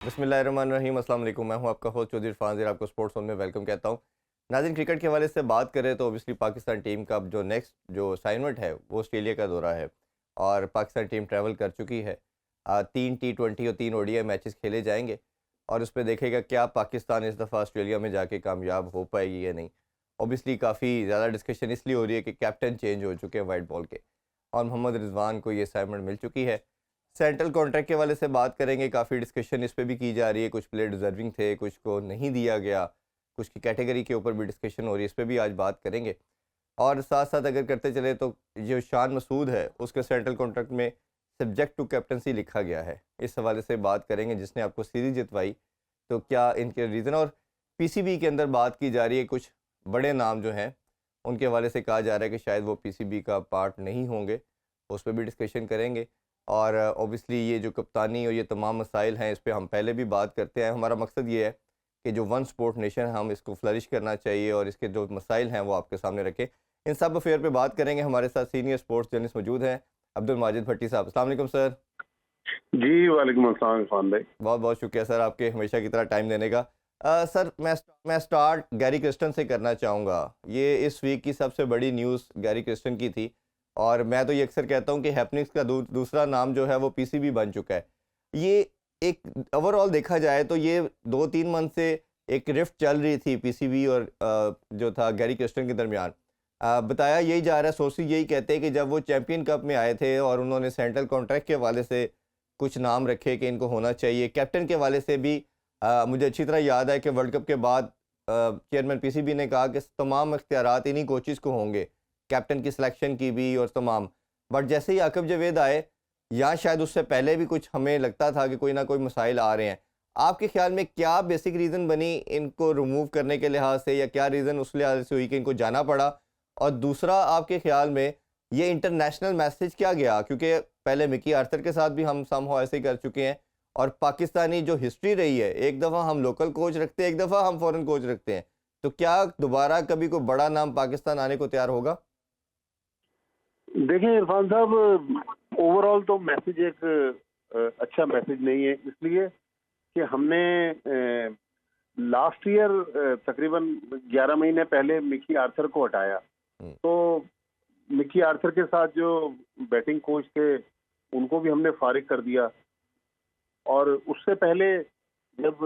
बिस्मिल्लाहिर्रहमानिर्रहीम, अस्सलाम वालेकुम। मैं हूं आपका होस्ट चौधरी इरफान ज़ेर, आपको स्पोर्ट्स जोन में वेलकम कहता हूं। नाज़रीन, क्रिकेट के हवाले से बात करें तो ऑब्वियसली पाकिस्तान टीम का अब जो नेक्स्ट जो असाइनमेंट है वो ऑस्ट्रेलिया का दौरा है और पाकिस्तान टीम ट्रैवल कर चुकी है। 3 T20 और 3 ODI मैचेस खेले जाएंगे और उस पर देखेगा क्या पाकिस्तान इस दफ़ा ऑस्ट्रेलिया में जाके कामयाब हो पाएगी या नहीं। ऑब्वियसली काफ़ी ज़्यादा डिस्कशन इसलिए हो रही है कि कैप्टन चेंज हो चुके हैं वाइट बॉल के और मोहम्मद रिजवान को ये असाइनमेंट मिल चुकी है। सेंट्रल कॉन्ट्रैक्ट के हवाले से बात करेंगे, काफ़ी डिस्कशन इस पे भी की जा रही है, कुछ प्लेयर डिजर्विंग थे, कुछ को नहीं दिया गया, कुछ की कैटेगरी के ऊपर भी डिस्कशन हो रही है, इस पे भी आज बात करेंगे। और साथ साथ अगर करते चले तो जो शान मसूद है उसके सेंट्रल कॉन्ट्रैक्ट में सब्जेक्ट टू कैप्टनसी लिखा गया है, इस हवाले से बात करेंगे। जिसने आपको सीरीज जितवाई तो क्या इनके रीज़न, और पीसीबी के अंदर बात की जा रही है, कुछ बड़े नाम जो हैं उनके हवाले से कहा जा रहा है कि शायद वो पीसीबी का पार्ट नहीं होंगे, उस पर भी डिस्कशन करेंगे। और ऑब्वियसली ये जो कप्तानी और ये तमाम मसाइल हैं इस पे हम पहले भी बात करते हैं। हमारा मकसद ये है कि जो वन स्पोर्ट नेशन है हम इसको फ्लरिश करना चाहिए और इसके जो मसाइल हैं वो आपके सामने रखें। इन सब अफेयर पे बात करेंगे। हमारे साथ सीनियर स्पोर्ट्स जर्नलिस्ट मौजूद हैं, अब्दुल माजिद भट्टी साहब। अस्सलाम वालेकुम सर। जी, वालेकुम अस्सलाम इरफान भाई। बहुत बहुत शुक्रिया सर आपके हमेशा की तरह टाइम देने का। सर मैं स्टार्ट गैरी क्रिस्टन से करना चाहूँगा। ये इस वीक की सबसे बड़ी न्यूज़ गैरी क्रिस्टन की थी और मैं तो ये अक्सर कहता हूँ कि हैपनिंग्स का दूसरा नाम जो है वो पीसीबी बन चुका है। ये एक ओवरऑल देखा जाए तो ये 2-3 मंथ से एक रिफ्ट चल रही थी पीसीबी और जो था गैरी क्रिस्टन के दरमियान। बताया यही जा रहा है, सोर्सेज यही कहते हैं कि जब वो चैंपियन कप में आए थे और उन्होंने सेंट्रल कॉन्ट्रैक्ट के हवाले से कुछ नाम रखे कि इनको होना चाहिए, कैप्टन के हवाले से भी मुझे अच्छी तरह याद है कि वर्ल्ड कप के बाद चेयरमैन पीसीबी ने कहा कि तमाम इख्तियारात इन्हीं कोचेस को होंगे, कैप्टन की सिलेक्शन की भी और तमाम। बट जैसे ही आकिब जावेद आए या शायद उससे पहले भी कुछ हमें लगता था कि कोई ना कोई मसाइल आ रहे हैं। आपके ख्याल में क्या बेसिक रीज़न बनी इनको रिमूव करने के लिहाज से, या क्या रीज़न उस लिहाज से हुई कि इनको जाना पड़ा? और दूसरा, आपके ख्याल में ये इंटरनेशनल मैसेज क्या गया? क्योंकि पहले मिकी आर्थर के साथ भी हम समहाउ ऐसे ही कर चुके हैं और पाकिस्तानी जो हिस्ट्री रही है, एक दफ़ा हम लोकल कोच रखते हैं, एक दफ़ा हम फॉरेन कोच रखते हैं। तो क्या दोबारा कभी कोई बड़ा नाम पाकिस्तान आने को तैयार होगा? देखिए इरफान साहब, ओवरऑल तो मैसेज एक अच्छा मैसेज नहीं है, इसलिए कि हमने लास्ट ईयर तकरीबन 11 महीने पहले मिकी आर्थर को हटाया। हुँ, तो मिकी आर्थर के साथ जो बैटिंग कोच थे उनको भी हमने फारिग कर दिया। और उससे पहले जब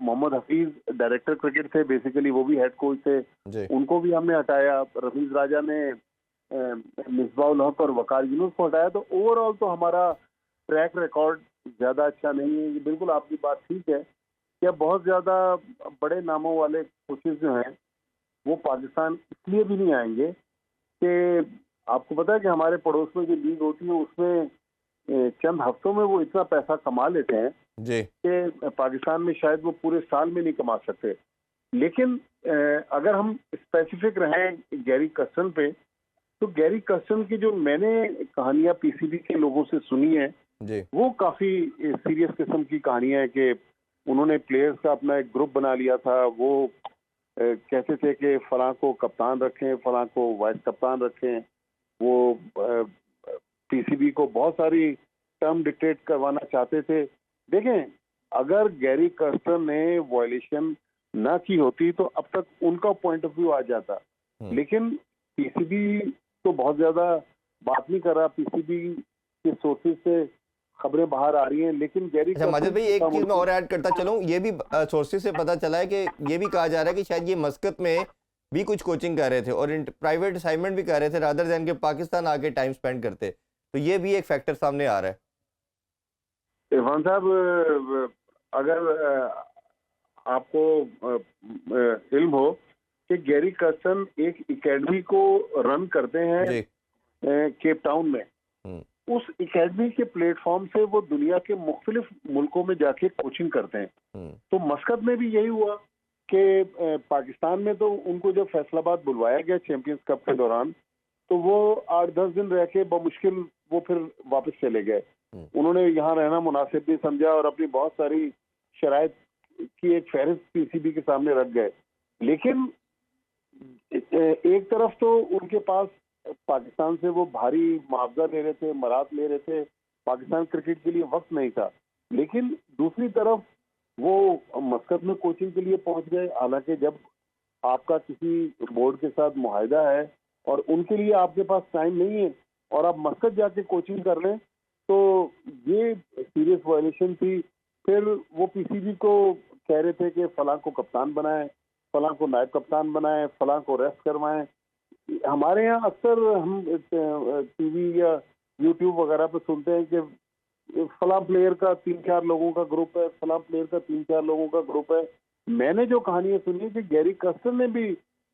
मोहम्मद हफीज डायरेक्टर क्रिकेट थे, बेसिकली वो भी हेड कोच थे, जी। उनको भी हमने हटाया। रफीज राजा ने मिसबाउल हक और वकार यूनुस को हटाया। तो ओवरऑल तो हमारा ट्रैक रिकॉर्ड ज्यादा अच्छा नहीं है। ये बिल्कुल आपकी बात ठीक है कि अब बहुत ज्यादा बड़े नामों वाले कोचेज जो हैं वो पाकिस्तान इसलिए भी नहीं आएंगे कि आपको पता है कि हमारे पड़ोस में जो लीग होती है उसमें चंद हफ्तों में वो इतना पैसा कमा लेते हैं जी। कि पाकिस्तान में शायद वो पूरे साल में नहीं कमा सकते। लेकिन अगर हम स्पेसिफिक रहें गैरी कर्स्टन पे, तो गैरी कर्स्टन की जो मैंने कहानियां पीसीबी के लोगों से सुनी है जी। वो काफी सीरियस किस्म की कहानियां है कि उन्होंने प्लेयर्स का अपना एक ग्रुप बना लिया था। वो कहते थे कि फलां को कप्तान रखें, फलां को वाइस कप्तान रखें। वो पीसीबी को बहुत सारी टर्म डिक्टेट करवाना चाहते थे। देखें, अगर गैरी कर्स्टन ने वायलेशन ना की होती तो अब तक उनका पॉइंट ऑफ व्यू आ जाता। हुँ। लेकिन पीसीबी तो बहुत ज्यादा बात नहीं कर रहा। पीसीबी के सोर्सेज से खबरें बाहर आ रही हैं, लेकिन गैरी अच्छा माजिद कर्स्टन भाई, की एक चीज़ मैं खामोशी। और ऐड करता चलूँ, ये भी सोर्सेज से पता चला है कि ये भी कहा जा रहा है कि शायद ये मस्कत में भी कुछ कोचिंग कर रहे थे और प्राइवेट असाइनमेंट भी कर रहे थे रादर दैन के पाकिस्तान आके टाइम स्पेंड करते। तो ये भी एक फैक्टर सामने आ रहा है। इरफान साहब, अगर आपको इल्म हो कि गैरी कर्स्टन एक एकेडमी को रन करते हैं जी। केप टाउन में। हुँ, उस एकेडमी के प्लेटफॉर्म से वो दुनिया के मुख्तलिफ मुल्कों में जाके कोचिंग करते हैं। हुँ, तो मस्कत में भी यही हुआ कि पाकिस्तान में तो उनको जब फैसलाबाद बुलवाया गया चैंपियंस कप के दौरान, तो वो 8-10 दिन रह के बमुश्किल वो फिर वापस चले गए। हुँ। उन्होंने यहाँ रहना मुनासिब नहीं समझा और अपनी बहुत सारी शराइत की एक फहरिस्त पीसीबी के सामने रख गए। लेकिन एक तरफ तो उनके पास पाकिस्तान से वो भारी मुआवजा ले रहे थे, मराद ले रहे थे, पाकिस्तान क्रिकेट के लिए वक्त नहीं था। लेकिन दूसरी तरफ वो मस्कत में कोचिंग के लिए पहुंच गए। हालांकि जब आपका किसी बोर्ड के साथ मुआहिदा है और उनके लिए आपके पास टाइम नहीं है और आप मस्कत जाके कोचिंग कर रहे हैं, तो ये सीरियस वायलेशन थी। फिर वो पीसीबी को कह रहे थे कि फलां को कप्तान बनाएं, फलां को नायब कप्तान बनाएं, फलां को रेस्ट करवाएं। हमारे यहाँ अक्सर हम टीवी या यूट्यूब वगैरह पे सुनते हैं कि फलां प्लेयर का 3-4 लोगों का ग्रुप है, फलां प्लेयर का 3-4 लोगों का ग्रुप है। मैंने जो कहानियां सुनी कि गैरी कस्टर ने भी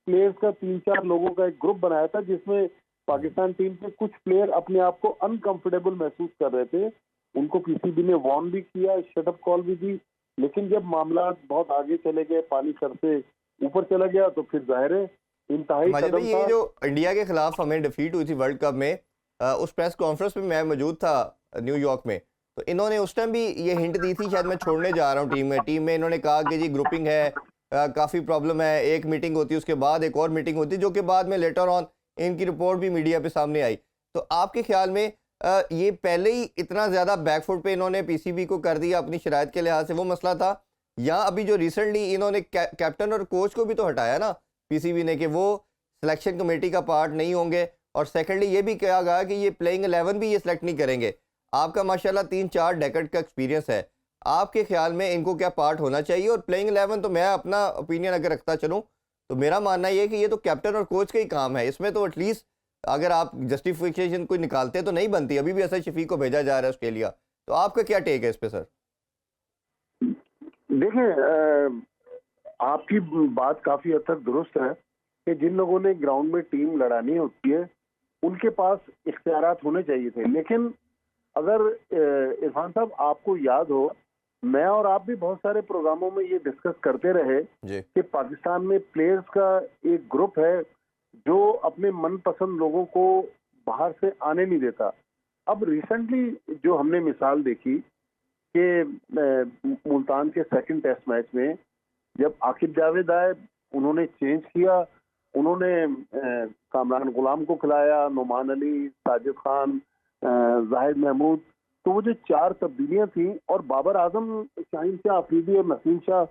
प्लेयर्स का 3-4 लोगों का एक ग्रुप बनाया था, जिसमें पाकिस्तान टीम के कुछ प्लेयर अपने आप को अनकंफर्टेबल महसूस कर रहे थे। उनको पीसीबी ने वार्न भी किया, शटअप कॉल भी दी, लेकिन जब मामला बहुत आगे चले गए, पानी सर से ऊपर चला गया, तो फिर जाहिर है इंतहाई माजिद भाई, कदम ये था। जो इंडिया के खिलाफ हमें डिफीट हुई थी वर्ल्ड कप में, उस प्रेस कॉन्फ्रेंस में मैं मौजूद था न्यूयॉर्क में। तो इन्होंने उस टाइम भी ये हिंट दी थी, शायद मैं छोड़ने जा रहा हूँ टीम में इन्होंने कहा कि जी ग्रुपिंग है, काफ़ी प्रॉब्लम है, एक मीटिंग होती है उसके बाद एक और मीटिंग होती है, जो कि बाद में लेटर ऑन इनकी रिपोर्ट भी मीडिया पे सामने आई। तो आपके ख्याल में ये पहले ही इतना ज़्यादा बैकफुट पे इन्होंने पीसीबी को कर दिया अपनी शराइत के लिहाज से, वो मसला था, या अभी जो रिसेंटली इन्होंने कैप्टन और कोच को भी तो हटाया ना पीसीबी ने, कि वो सिलेक्शन कमेटी का पार्ट नहीं होंगे, और सेकेंडली ये भी कहा गया कि ये प्लेइंग 11 भी ये सिलेक्ट नहीं करेंगे। आपका माशाल्लाह 3-4 डेकेड का एक्सपीरियंस है, आपके ख्याल में इनको क्या पार्ट होना चाहिए? और प्लेइंग 11 तो मैं अपना ओपिनियन अगर रखता चलूँ तो मेरा मानना ये है कि ये तो कैप्टन और कोच का ही काम है, इसमें तो एटलीस्ट अगर आप जस्टिफिकेशन कोई निकालते तो नहीं बनती। अभी भी ऐसा शफीक को भेजा जा रहा है ऑस्ट्रेलिया, तो आपका क्या टेक है इस पे सर? देखें, आपकी बात काफी हद तक दुरुस्त है कि जिन लोगों ने ग्राउंड में टीम लड़ानी होती है उनके पास इख्तियारात होने चाहिए थे। लेकिन अगर इरफान साहब आपको याद हो, मैं और आप भी बहुत सारे प्रोग्रामों में ये डिस्कस करते रहे जी। कि पाकिस्तान में प्लेयर्स का एक ग्रुप है जो अपने मनपसंद लोगों को बाहर से आने नहीं देता। अब रिसेंटली जो हमने मिसाल देखी कि मुल्तान के सेकंड टेस्ट मैच में जब आकिब जावेद आए, उन्होंने चेंज किया, उन्होंने कामरान गुलाम को खिलाया, नुमान अली, साजिद खान, जाहिद महमूद। तो वो जो 4 तब्दीलियां थी, और बाबर आजम, शाहीन शाह अफरीदी और नसीम शाह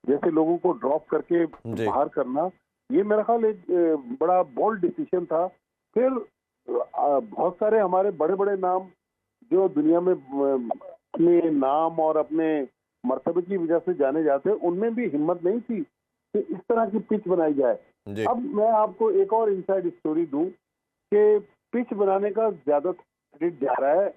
जैसे लोगों को ड्रॉप करके जी। बाहर करना, ये मेरा ख्याल एक बड़ा बोल्ड डिसीजन था। फिर बहुत सारे हमारे बड़े बड़े नाम जो दुनिया में अपने नाम और अपने मर्तबे की वजह से जाने जाते हैं, उनमें भी हिम्मत नहीं थी कि इस तरह की पिच बनाई जाए। जी। अब मैं आपको एक और इनसाइड स्टोरी दूं कि पिच बनाने का ज्यादा क्रेडिट जा रहा है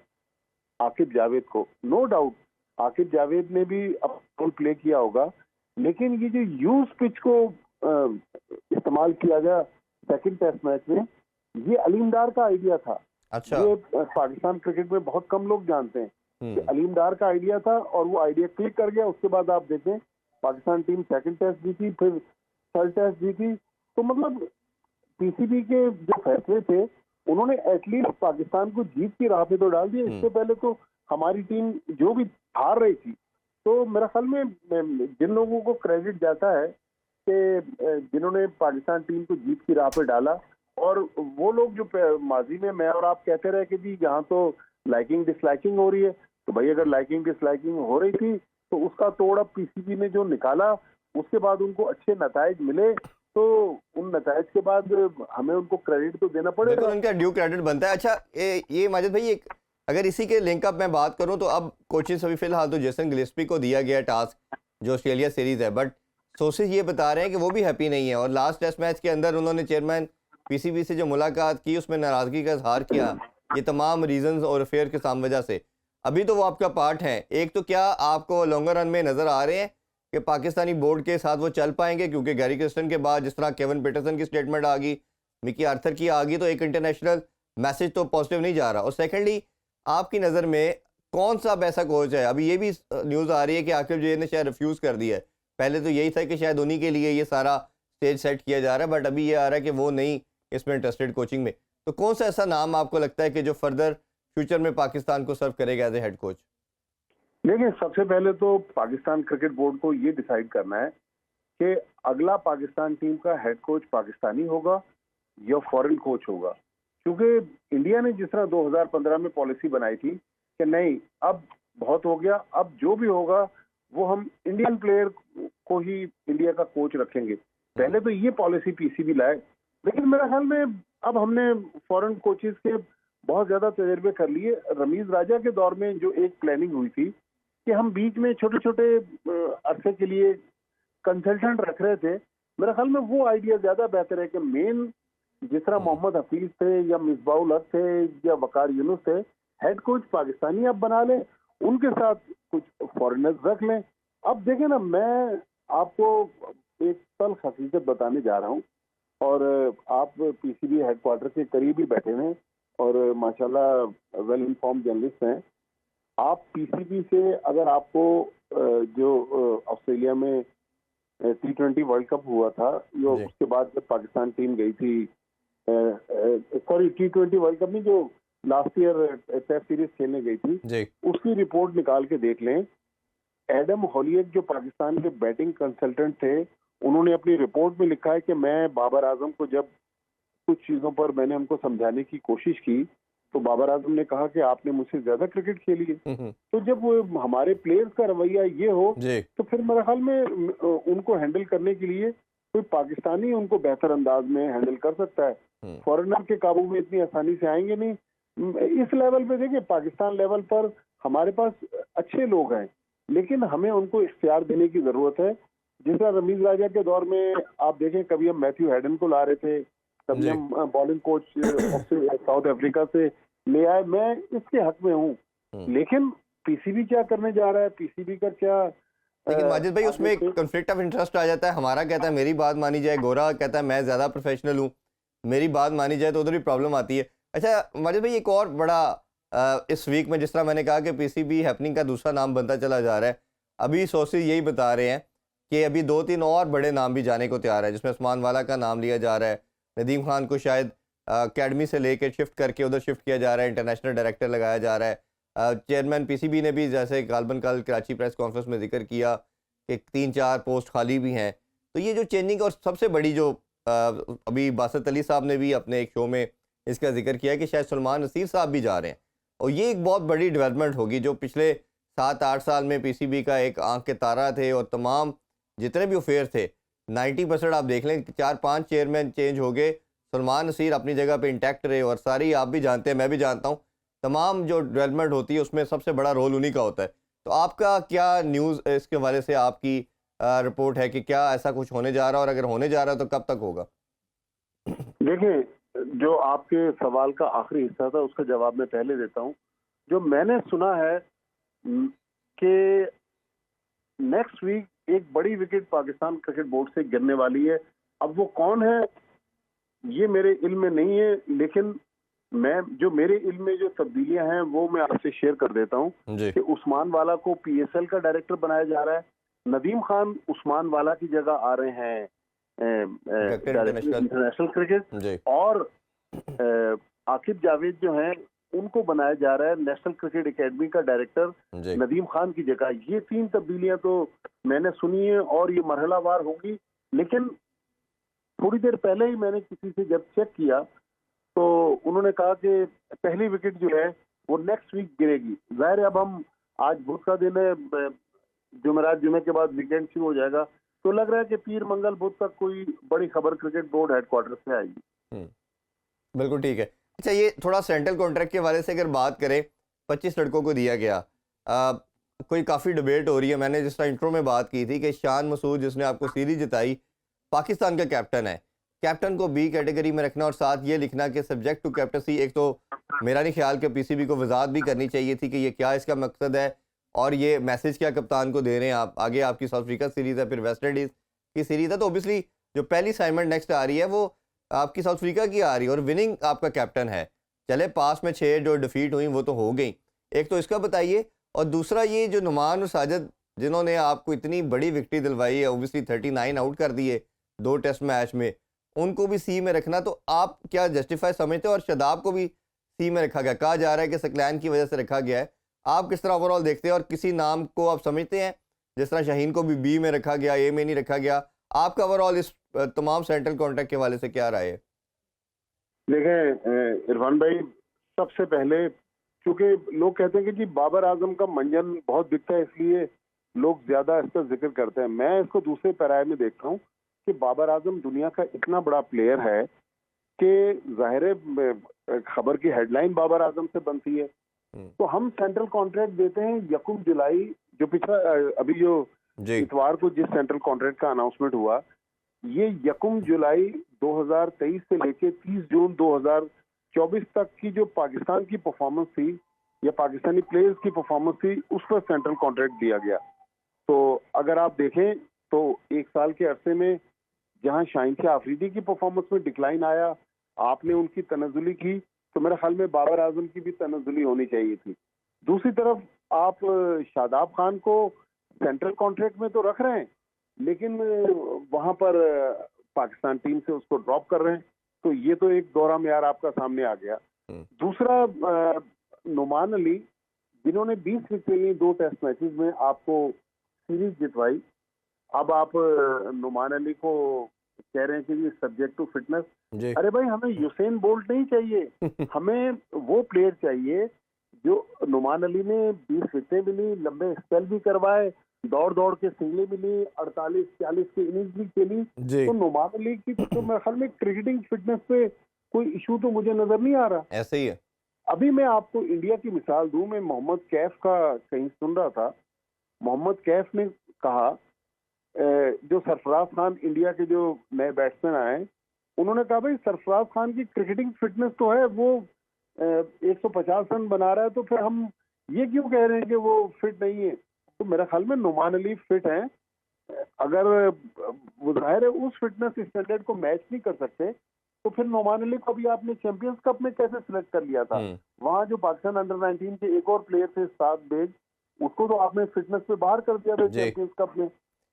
आकिब जावेद को। नो डाउट आकिब जावेद ने भी अपना रोल प्ले किया होगा, लेकिन ये जो यूज पिच को इस्तेमाल किया गया सेकंड टेस्ट मैच में, ये अलीम डार का आइडिया था। अच्छा। ये पाकिस्तान क्रिकेट में बहुत कम लोग जानते हैं कि अलीम डार का आइडिया था, और वो आइडिया क्लिक कर गया। उसके बाद आप देखें पाकिस्तान टीम सेकंड टेस्ट जीती, फिर थर्ड टेस्ट जीती। तो मतलब पीसीबी के जो फैसले थे, उन्होंने एटलीस्ट पाकिस्तान को जीत की राह पे तो डाल दिया। इससे पहले तो हमारी टीम जो भी हार रही थी, तो मेरा ख्याल में जिन लोगों को क्रेडिट जाता है कि जिन्होंने पाकिस्तान टीम को जीत की राह पे डाला, और वो लोग जो माजी में मैं और आप कहते रहे कि जी यहाँ तो लाइकिंग डिसलाइकिंग हो रही है, तो भाई अगर लाइकिंग डिसलाइकिंग हो रही थी तो उसका तोड़ अब पीसीबी ने जो निकाला, उसके बाद उनको अच्छे नताइज मिले, तो उन नताइज के बाद हमें उनको क्रेडिट तो देना बिल्कुल पड़ेगा। उनका ड्यू क्रेडिट बनता है। अच्छा, ये माजिद भाई, एक अगर इसी के लिंक अप मैं बात करूं तो अब कोचेस अभी फिलहाल तो जेसन गिलेस्पी को दिया गया टास्क जो ऑस्ट्रेलिया सीरीज है, बट सोर्सेज ये बता रहे हैं कि वो भी हैप्पी नहीं है, और लास्ट टेस्ट मैच के अंदर उन्होंने चेयरमैन पीसीबी से जो मुलाकात की उसमें नाराजगी का इजहार किया, ये तमाम रीजंस और अफेयर के साम वजह से। अभी तो वो आपका पार्ट है, एक तो क्या आपको लॉन्गर रन में नजर आ रहे हैं कि पाकिस्तानी बोर्ड के साथ वो चल पाएंगे? क्योंकि गैरी क्रिस्टन के बाद जिस तरह केविन पीटरसन की स्टेटमेंट आ गई, मिकी आर्थर की आ गई, तो एक इंटरनेशनल मैसेज तो पॉजिटिव नहीं जा रहा। और सेकेंडली, आपकी नज़र में कौन सा अब ऐसा कोच है? अभी ये भी न्यूज़ आ रही है कि आकिब जे ने शायद रिफ्यूज़ कर दिया है। पहले तो यही था कि शायद उन्हीं के लिए ये सारा स्टेज सेट किया जा रहा है, बट अभी ये आ रहा है कि वो नहीं इसमें इंटरेस्टेड कोचिंग में। तो कौन सा ऐसा नाम आपको लगता है कि जो फर्दर फ्यूचर में पाकिस्तान को सर्व करेगा एज ए हेड कोच? देखिए, सबसे पहले तो पाकिस्तान क्रिकेट बोर्ड को ये डिसाइड करना है कि अगला पाकिस्तान टीम का हेड कोच पाकिस्तानी होगा या फॉरेन कोच होगा। क्योंकि इंडिया ने जिस तरह 2015 में पॉलिसी बनाई थी कि नहीं अब बहुत हो गया, अब जो भी होगा वो हम इंडियन प्लेयर को ही इंडिया का कोच रखेंगे। पहले तो ये पॉलिसी पीसीबी लाए, लेकिन मेरे ख्याल में अब हमने फॉरेन कोचेस के बहुत ज्यादा तजर्बे कर लिए। रमीज राजा के दौर में जो एक प्लानिंग हुई थी कि हम बीच में छोटे छोटे अरसे के लिए कंसल्टेंट रख रहे थे, मेरे ख्याल में वो आइडिया ज्यादा बेहतर है कि मेन जिस तरह मोहम्मद हफीज थे या मिसबाउल हक थे या वकार यूनुस थे, हेड कोच पाकिस्तानी आप बना लें, उनके साथ कुछ फॉरेनर्स रख लें। अब देखें ना, मैं आपको एक तल्ख हकीकत बताने जा रहा हूँ, और आप पीसीबी हेडक्वार्टर के करीब ही बैठे हैं और माशाल्लाह वेल इन्फॉर्म जर्नलिस्ट हैं। आप पीसीबी से अगर आपको जो ऑस्ट्रेलिया में T20 वर्ल्ड कप हुआ था, जो जी उसके बाद जब पाकिस्तान टीम गई थी, सॉरी T20 वर्ल्ड कप नहीं, जो लास्ट ईयर टेस्ट सीरीज खेलने गई थी, जी उसकी रिपोर्ट निकाल के देख लें। एडम हॉलियक जो पाकिस्तान के बैटिंग कंसल्टेंट थे, उन्होंने अपनी रिपोर्ट में लिखा है कि मैं बाबर आजम को जब कुछ चीजों पर मैंने उनको समझाने की कोशिश की, तो बाबर आजम ने कहा कि आपने मुझसे ज्यादा क्रिकेट खेली है। हम्म, तो जब वो हमारे प्लेयर्स का रवैया ये हो, जी तो फिर मेरे ख्याल में उनको हैंडल करने के लिए कोई पाकिस्तानी उनको बेहतर अंदाज में हैंडल कर सकता है। हम्म, फॉरेनर के काबू में इतनी आसानी से आएंगे नहीं। इस लेवल पे देखिए, पाकिस्तान लेवल पर हमारे पास अच्छे लोग हैं, लेकिन हमें उनको इख्तियार देने की जरूरत है। जिस तरह रमीज राजा के दौर में आप देखें, कभी हम मैथ्यू हैडन को ला रहे थे, कभी जी हम बॉलिंग कोच साउथ अफ्रीका से ले आए। मैं इसके हक में हूँ, लेकिन पीसीबी क्या करने जा रहा है, पीसीबी का क्या लेकिन माजिद भाई उसमें आगे एक कॉन्फ्लिक्ट ऑफ इंटरेस्ट आ जाता है। हमारा कहता है मेरी बात मानी जाए, गोरा कहता है मैं ज़्यादा प्रोफेशनल हूँ, मेरी बात मानी जाए, तो उधर भी प्रॉब्लम आती है। अच्छा माजिद भाई, एक और बड़ा इस वीक में जिस तरह मैंने कहा कि पीसीबी हैपनिंग का दूसरा नाम बनता चला जा रहा है, अभी सोर्सेज यही बता रहे हैं कि अभी 2-3 और बड़े नाम भी जाने को तैयार है, जिसमें उस्मान वाला का नाम लिया जा रहा है। नदीम खान को शायद अकेडमी से लेकर शिफ्ट करके उधर शिफ्ट किया जा रहा है, इंटरनेशनल डायरेक्टर लगाया जा रहा है। चेयरमैन पीसीबी ने भी, जैसे गालबन कल कराची प्रेस कॉन्फ्रेंस में जिक्र किया कि 3-4 पोस्ट खाली भी हैं। तो ये जो चेंजिंग, और सबसे बड़ी जो अभी बासत अली साहब ने भी अपने एक शो में इसका जिक्र किया कि शायद सलमान नसीर साहब भी जा रहे हैं, और ये एक बहुत बड़ी डेवलपमेंट होगी। जो पिछले 7-8 साल में पीसीबी का एक आंख के तारा थे, और तमाम जितने भी अफेयर थे 90% आप देख लें, 4-5 चेयरमैन चेंज हो गए, सलमान नसीर अपनी जगह पे इंटैक्ट रहे। और सारी आप भी जानते हैं, मैं भी जानता हूँ, तमाम जो डेवलपमेंट होती है उसमें सबसे बड़ा रोल उन्हीं का होता है। तो आपका क्या न्यूज़ इसके हवाले से आपकी रिपोर्ट है कि क्या ऐसा कुछ होने जा रहा है, और अगर होने जा रहा है तो कब तक होगा? देखें, जो आपके सवाल का आखिरी हिस्सा था उसका जवाब मैं पहले देता हूँ। जो मैंने सुना है कि नेक्स्ट वीक एक बड़ी विकेट पाकिस्तान क्रिकेट बोर्ड से गिरने वाली है। अब वो कौन है ये मेरे इल्म में नहीं है, लेकिन मेरे इल्म में जो तब्दीलियां हैं वो मैं आपसे शेयर कर देता हूं जी कि उस्मान वाला को पीएसएल का डायरेक्टर बनाया जा रहा है। नदीम खान उस्मान वाला की जगह आ रहे हैं डायरेक्टर इंटरनेशनल क्रिकेट, जी और आकिब जावेद जो हैं उनको बनाया जा रहा है नेशनल क्रिकेट एकेडमी का डायरेक्टर जी नदीम खान की जगह। ये 3 तब्दीलियां तो मैंने सुनी है, और ये मरहलावार होगी। लेकिन थोड़ी देर पहले ही मैंने किसी से जब चेक किया, तो उन्होंने कहा कि पहली विकेट जो है वो नेक्स्ट वीक गिरेगी। जाहिर है, अब हम आज बुध का दिन है, जुमेरात, जुमे के बाद वीकेंड शुरू हो जाएगा, तो लग रहा है कि पीर मंगल बुध तक कोई बड़ी खबर क्रिकेट बोर्ड हेडक्वार्टर से आएगी। बिल्कुल ठीक है। अच्छा, ये थोड़ा सेंट्रल कॉन्ट्रैक्ट के हवाले से अगर बात करें, 25 लड़कों को दिया गया, कोई काफ़ी डिबेट हो रही है। मैंने जिस तरह इंट्रो में बात की थी कि शान मसूद जिसने आपको सीरीज जिताई, पाकिस्तान का कैप्टन है, कैप्टन को बी कैटेगरी में रखना, और साथ ये लिखना कि सब्जेक्ट टू कैप्टनसी। एक तो मेरा नहीं ख्याल कि पीसीबी को वजाहत भी करनी चाहिए थी कि ये क्या इसका मकसद है, और ये मैसेज क्या कप्तान को दे रहे हैं आप। आगे आपकी साउथ अफ्रीका सीरीज़ है, फिर वेस्ट इंडीज़ की सीरीज़ है, तो ओबियसली जो पहली असाइनमेंट नेक्स्ट आ रही है वो आपकी साउथ अफ्रीका की आ रही है, और विनिंग आपका कैप्टन है। चले पास में 6 जो डिफीट हुई वो तो हो गई, एक तो इसका बताइए। और दूसरा ये जो नुमान और साजिद जिन्होंने आपको इतनी बड़ी विक्ट्री दिलवाई है, ओबियसली 39 आउट कर दिए 2 टेस्ट मैच में, उनको भी सी में रखना, तो आप क्या जस्टिफाई समझते हो? और शादाब को भी सी में रखा गया, कहा जा रहा है कि सकलैन की वजह से रखा गया है। आप किस तरह ओवरऑल देखते हैं, और किसी नाम को आप समझते हैं जिस तरह शाहीन को भी बी में रखा गया, ए में नहीं रखा गया? आपका ओवरऑल इस तमाम सेंट्रल कॉन्ट्रैक्ट के हवाले से क्या राय है? देखें इरफान भाई, सबसे पहले, क्योंकि लोग कहते हैं कि जी बाबर आजम का मंजन बहुत बिकता है, इसलिए लोग ज्यादा इसका जिक्र करते हैं। मैं इसको दूसरे पैराए में देखता हूँ कि बाबर आजम दुनिया का इतना बड़ा प्लेयर है कि जाहिर है खबर की हेडलाइन बाबर आजम से बनती है। तो हम सेंट्रल कॉन्ट्रैक्ट देते हैं यकुम जुलाई, जो पिछला अभी जो जी इतवार को जिस सेंट्रल कॉन्ट्रैक्ट का अनाउंसमेंट हुआ, ये यकुम जुलाई 2023 से लेके 30 जून 2024 तक की जो पाकिस्तान की परफॉर्मेंस थी या पाकिस्तानी प्लेयर्स की परफॉर्मेंस थी, उस पर सेंट्रल कॉन्ट्रैक्ट दिया गया। तो अगर आप देखें तो एक साल के अरसे में जहां शाहीन शाह अफरीदी की परफॉर्मेंस में डिक्लाइन आया, आपने उनकी तनज़ुली की, तो मेरे ख्याल में बाबर आजम की भी तनज़ुली होनी चाहिए थी। दूसरी तरफ आप शादाब खान को सेंट्रल कॉन्ट्रैक्ट में तो रख रहे हैं, लेकिन वहां पर पाकिस्तान टीम से उसको ड्रॉप कर रहे हैं। तो ये तो एक दौरा मेयार आपका सामने आ गया। दूसरा, नुमान अली जिन्होंने 20 विकेट ली 2 टेस्ट मैचेस में, आपको सीरीज जितवाई। अब आप नुमान अली को कह रहे हैं कि ये सब्जेक्ट टू फिटनेस। जी अरे भाई, हमें यूसेन बोल्ट नहीं चाहिए, हमें वो प्लेयर चाहिए जो नुमान अली ने 20 विकेटें भी ली, लंबे स्पेल भी करवाए, दौड़ दौड़ के सिंगलें भी ली, 48-40 की इनिंग्स भी खेली। जी तो नुमान अली की तो मेरे ख्याल में क्रिकेटिंग फिटनेस पे कोई इशू तो मुझे नजर नहीं आ रहा। ऐसे ही है। अभी मैं आपको इंडिया की मिसाल दूं, मैं मोहम्मद कैफ का कहीं सुन रहा था। मोहम्मद कैफ ने कहा, जो सरफराज खान इंडिया के जो नए बैट्समैन आए, उन्होंने कहा भाई सरफराज खान की क्रिकेटिंग फिटनेस तो है, वो 150 रन बना रहा है, तो फिर हम ये क्यों कह रहे हैं कि वो फिट नहीं है। तो मेरे ख्याल में नुमान अली फिट हैं। अगर वो जाहिर है उस फिटनेस स्टैंडर्ड को मैच नहीं कर सकते, तो फिर नुमान अली को भी आपने चैंपियंस कप में कैसे सिलेक्ट कर लिया था। वहां जो पाकिस्तान अंडर 19 के एक और प्लेयर थे साद बेग, उसको तो आपने फिटनेस पे बाहर कर दिया था चैंपियंस कप में।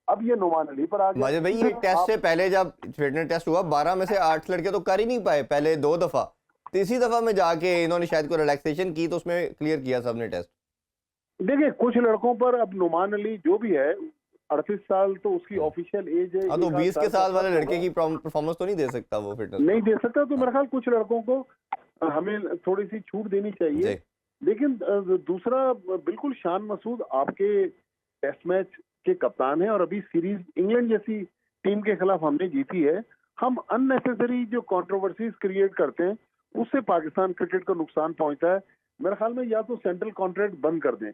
अब ये नुमान अली पर आ गया। माजिद भाई, ये टेस्ट से पहले जब फिटनेस टेस्ट हुआ 12 में से 8 लड़के तो कर ही नहीं पाए पहले 2 दफा। तीसरी दफा में जाके इन्होंने शायद कोई रिलैक्सेशन की तो उसमें क्लियर किया सबने टेस्ट। देखिए, कुछ लड़कों पर, अब नुमान अली जो भी है 38 साल तो उसकी ऑफिशियल एज है। हाँ, तो 20 के साल वाले लड़के की परफॉर्मेंस तो नहीं दे सकता वो फिटनेस नहीं दे सकता। तो मेरे ख्याल कुछ लड़कों को हमें थोड़ी सी छूट देनी चाहिए। लेकिन दूसरा, बिल्कुल शान मसूद आपके टेस्ट मैच के कप्तान हैं और अभी सीरीज इंग्लैंड जैसी टीम के खिलाफ हमने जीती है। हम अननेसेसरी जो कंट्रोवर्सीज क्रिएट करते हैं उससे पाकिस्तान क्रिकेट को नुकसान पहुंचता है। मेरे ख्याल में या तो सेंट्रल कॉन्ट्रैक्ट बंद कर दें,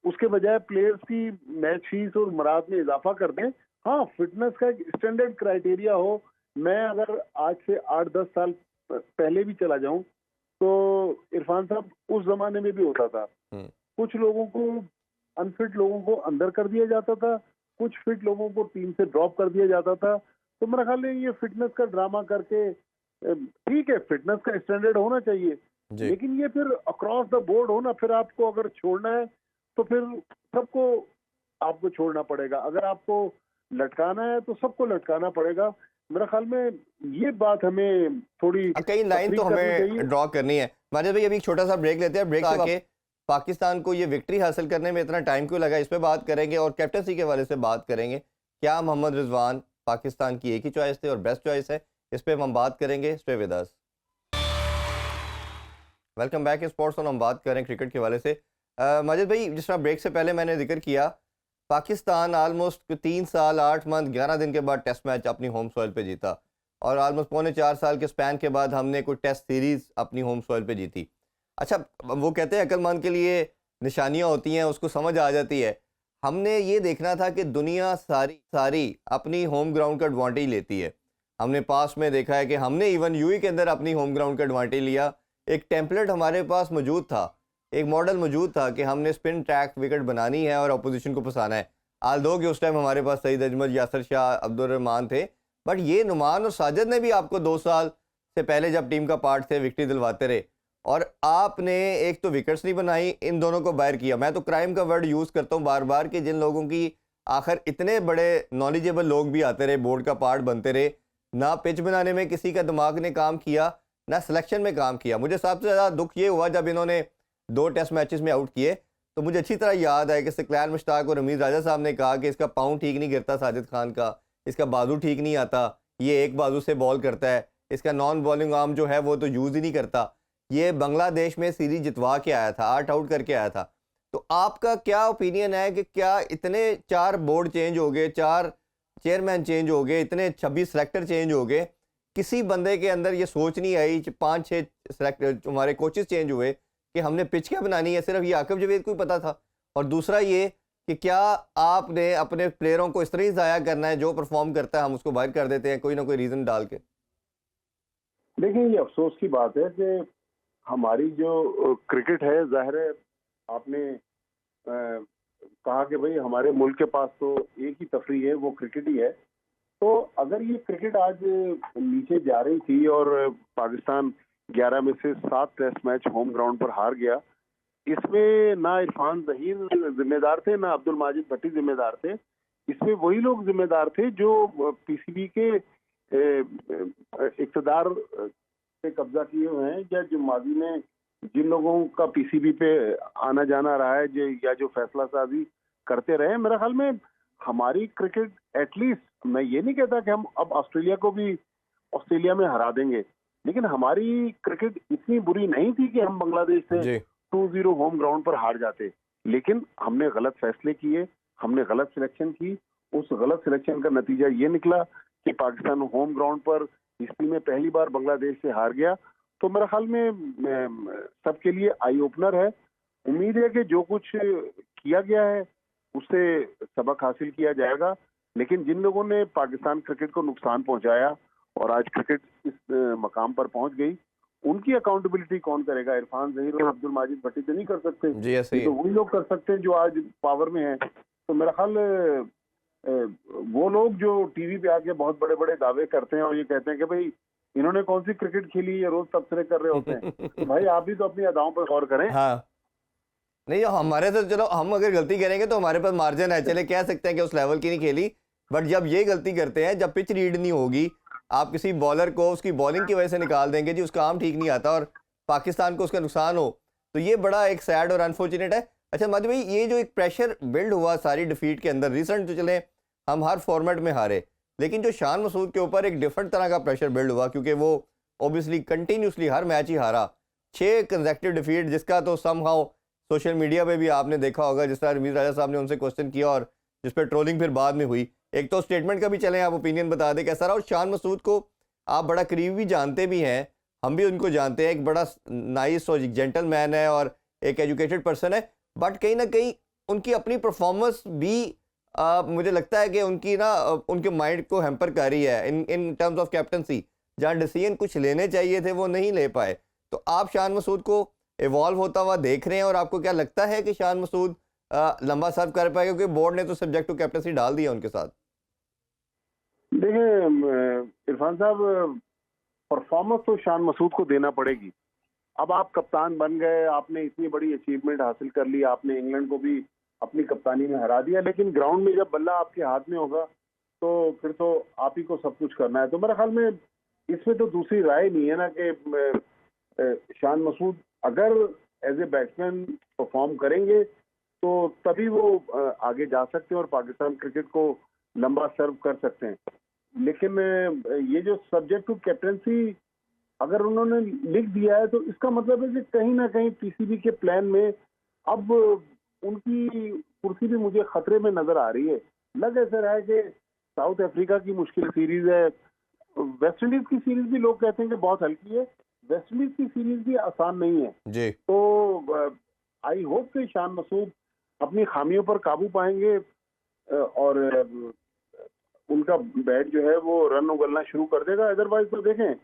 उसके बजाय प्लेयर्स की मैच फीस और मराद में इजाफा कर दें। हाँ, फिटनेस का एक स्टैंडर्ड क्राइटेरिया हो। मैं अगर आज से 8-10 साल पहले भी चला जाऊं तो इरफान साहब, उस जमाने में भी होता था, कुछ लोगों को, अनफिट लोगों को अंदर कर दिया जाता था, कुछ फिट लोगों को टीम से ड्रॉप कर दिया जाता था। तो मेरा ख्याल है ये फिटनेस का ड्रामा करके, ठीक है फिटनेस का स्टैंडर्ड होना चाहिए, लेकिन ये फिर अक्रॉस द बोर्ड हो ना। फिर आपको अगर छोड़ना है तो फिर सबको आपको छोड़ना पड़ेगा, अगर आपको लटकाना है तो सबको लटकाना पड़ेगा। मेरे ख्याल में ये बात हमें थोड़ी कहीं लाइन तो हमें ड्रॉ करनी है। माजिद भाई, अभी एक छोटा सा ब्रेक लेते हैं। ब्रेक आके पाकिस्तान को ये विक्ट्री हासिल करने में इतना टाइम क्यों लगा, इस पे बात करेंगे और कैप्टनसी के हवाले से बात करेंगे। क्या मोहम्मद रिजवान पाकिस्तान की एक ही चॉइस थे और बेस्ट चॉइस है, इस पे हम बात करेंगे। Stay with us. Welcome back. Sports on हम बात करें क्रिकेट के हवाले से। माजिद भाई, जिस तरह ब्रेक से पहले मैंने जिक्र किया, पाकिस्तान ऑलमोस्ट 3 साल 8 मंथ 11 दिन के बाद टेस्ट मैच अपनी होम सॉइल पे जीता और ऑलमोस्ट 3.25 साल के स्पैन के बाद हमने कोई टेस्ट सीरीज अपनी होम सॉइल पे जीती। अच्छा, वो कहते हैं अक्लमंद के लिए निशानियां होती हैं, उसको समझ आ जाती है। हमने ये देखना था कि दुनिया सारी अपनी होम ग्राउंड का एडवांटेज लेती है। हमने पास में देखा है कि हमने इवन यूएई के अंदर अपनी होम ग्राउंड का एडवांटेज लिया। एक टेम्पलेट हमारे पास मौजूद था, एक मॉडल मौजूद था कि हमने स्पिन ट्रैक विकेट बनानी है और अपोजिशन को फंसाना है। आल्दो कि उस टाइम हमारे पास सईद अजमल, यासर शाह, अब्दुल रहमान थे, बट ये नुमान और साजिद ने भी आपको 2 साल से पहले जब टीम का पार्ट थे विकेट दिलवाते रहे और आपने एक तो विकेट्स नहीं बनाई, इन दोनों को बाहर किया। मैं तो क्राइम का वर्ड यूज़ करता हूँ बार बार कि जिन लोगों की आखिर इतने बड़े नॉलेजेबल लोग भी आते रहे, बोर्ड का पार्ट बनते रहे, ना पिच बनाने में किसी का दिमाग ने काम किया, ना सिलेक्शन में काम किया। मुझे सबसे ज़्यादा दुख ये हुआ जब इन्होंने 2 टेस्ट मैचेस में आउट किए, तो मुझे अच्छी तरह याद है कि सिकलैन मुश्ताक और रमीज़ राजा साहब ने कहा कि इसका पाँव ठीक नहीं गिरता साजिद खान का, इसका बाजू ठीक नहीं आता, ये एक बाजू से बॉल करता है, इसका नॉन बॉलिंग आर्म जो है वो तो यूज़ ही नहीं करता। ये बांग्लादेश में सीरीज जितवा के आया था, 8 आउट करके आया था। तो आपका क्या ओपिनियन है कि क्या इतने 4 बोर्ड चेंज हो गए, 4 चेयरमैन चेंज हो गए, इतने 26 सेलेक्टर चेंज हो गए, किसी बंदे के अंदर ये सोच नहीं आई, 5-6 सेलेक्टर हमारे कोचेस चेंज हुए कि हमने पिच क्या बनानी है, सिर्फ ये आकिब जावेद को ही पता था। और दूसरा ये कि क्या आपने अपने प्लेयरों को इस तरह ही ज़ाया करना है, जो परफॉर्म करता है हम उसको बाहर कर देते हैं कोई ना कोई रीज़न डाल के? देखिए, ये अफसोस की बात है कि हमारी जो क्रिकेट है, जाहिर है आपने कहा कि भाई हमारे मुल्क के पास तो एक ही तफरी है, वो क्रिकेट ही है। तो अगर ये क्रिकेट आज नीचे जा रही थी और पाकिस्तान 11 में से 7 टेस्ट मैच होम ग्राउंड पर हार गया, इसमें ना इरफान जहीर जिम्मेदार थे, ना अब्दुल माजिद भट्टी जिम्मेदार थे। इसमें वही लोग जिम्मेदार थे जो पीसीबी के इक़्तिदार पे कब्जा किए हुए हैं, या जो माजी में जिन लोगों का पीसीबी पे आना जाना रहा है, या जो फैसला साजी करते रहे, मेरे ख्याल में हमारी क्रिकेट एटलीस्ट, मैं ये नहीं कहता कि हम अब ऑस्ट्रेलिया को भी ऑस्ट्रेलिया में हरा देंगे, लेकिन हमारी क्रिकेट इतनी बुरी नहीं थी कि हम बांग्लादेश से 2-0 होम ग्राउंड पर हार जाते। लेकिन हमने गलत फैसले किए, हमने गलत सिलेक्शन की। उस गलत सिलेक्शन का नतीजा ये निकला कि पाकिस्तान होम ग्राउंड पर हिस्ट्री में पहली बार बांग्लादेश से हार गया। तो मेरे ख्याल में सबके लिए आई ओपनर है। उम्मीद है कि जो कुछ किया गया है उससे सबक हासिल किया जाएगा, लेकिन जिन लोगों ने पाकिस्तान क्रिकेट को नुकसान पहुंचाया और आज क्रिकेट इस मकाम पर पहुंच गई, उनकी अकाउंटेबिलिटी कौन करेगा? इरफान जहीर और अब्दुल माजिद भट्टी तो नहीं कर सकते, जी ऐसे ही तो वही लोग कर सकते हैं जो आज पावर में हैं। तो मेरा ख्याल वो लोग जो टीवी पे आके बहुत बड़े बड़े दावे करते हैं और ये कहते हैं कि भाई इन्होंने कौन सी क्रिकेट खेली, ये रोज तबसरे कर रहे होते हैं, तो भाई आप भी तो अपनी अदाओं पर गौर करें। हाँ, नहीं हमारे तो चलो हम अगर गलती करेंगे तो हमारे पास मार्जिन है, चले कह सकते हैं कि उस लेवल की नहीं खेली, बट जब ये गलती करते हैं, जब पिच रीड नहीं होगी, आप किसी बॉलर को उसकी बॉलिंग की वजह से निकाल देंगे जी, उसका आम ठीक नहीं आता और पाकिस्तान को उसका नुकसान हो, तो ये बड़ा एक सैड और अनफॉर्चुनेट है। अच्छा मादी भाई, ये जो एक प्रेशर बिल्ड हुआ सारी डिफीट के अंदर, रिसेंट तो चले हम हर फॉर्मेट में हारे, लेकिन जो शान मसूद के ऊपर एक डिफरेंट तरह का प्रेशर बिल्ड हुआ, क्योंकि वो ऑब्वियसली कंटिन्यूसली हर मैच ही हारा, 6 कंसेक्यूटिव डिफीट, जिसका तो समहाउ सोशल मीडिया पे भी आपने देखा होगा, जिस तरह रमीज राजा साहब ने उनसे क्वेश्चन किया और जिस पर ट्रोलिंग फिर बाद में हुई। एक तो स्टेटमेंट का भी चलें, आप ओपिनियन बता दें कैसा रहा। और शान मसूद को आप बड़ा करीब भी जानते भी हैं, हम भी उनको जानते हैं, एक बड़ा नाइस और जेंटलमैन है और एक एजुकेटेड पर्सन है, बट कहीं ना कहीं उनकी अपनी परफॉर्मेंस भी मुझे लगता है कि उनकी ना उनके माइंड को हैम्पर कर रही है इन टर्म्स ऑफ कैप्टनसी, जहाँ डिसीजन कुछ लेने चाहिए थे वो नहीं ले पाए। तो आप शान मसूद को इवॉल्व होता हुआ देख रहे हैं, और आपको क्या लगता है कि शान मसूद लंबा सर्व कर पाएगा, क्योंकि बोर्ड ने तो सब्जेक्ट टू कैप्टनसी डाल दिया उनके साथ? देखिए इरफान साहब, परफॉर्मेंस तो शान मसूद को देना पड़ेगी। अब आप कप्तान बन गए, आपने इतनी बड़ी अचीवमेंट हासिल कर ली, आपने इंग्लैंड को भी अपनी कप्तानी में हरा दिया, लेकिन ग्राउंड में जब बल्ला आपके हाथ में होगा तो फिर तो आप ही को सब कुछ करना है। तो मेरे ख्याल में इसमें तो दूसरी राय नहीं है ना कि शान मसूद अगर एज ए बैट्समैन परफॉर्म करेंगे तो तभी वो आगे जा सकते हैं और पाकिस्तान क्रिकेट को लंबा सर्व कर सकते हैं। लेकिन ये जो सब्जेक्ट टू कैप्टनसी अगर उन्होंने लिख दिया है, तो इसका मतलब है कि कहीं ना कहीं पीसीबी के प्लान में अब उनकी कुर्सी भी मुझे खतरे में नजर आ रही है। लग ऐसा रहा है कि साउथ अफ्रीका की मुश्किल सीरीज है, वेस्ट इंडीज की सीरीज भी लोग कहते हैं कि बहुत हल्की है, वेस्ट इंडीज की सीरीज भी आसान नहीं है जी। तो आई होप कि शान मसूद अपनी खामियों पर काबू पाएंगे और उनका बैट जो है वो रन उगलना शुरू कर देगा। अदरवाइज तो देखें,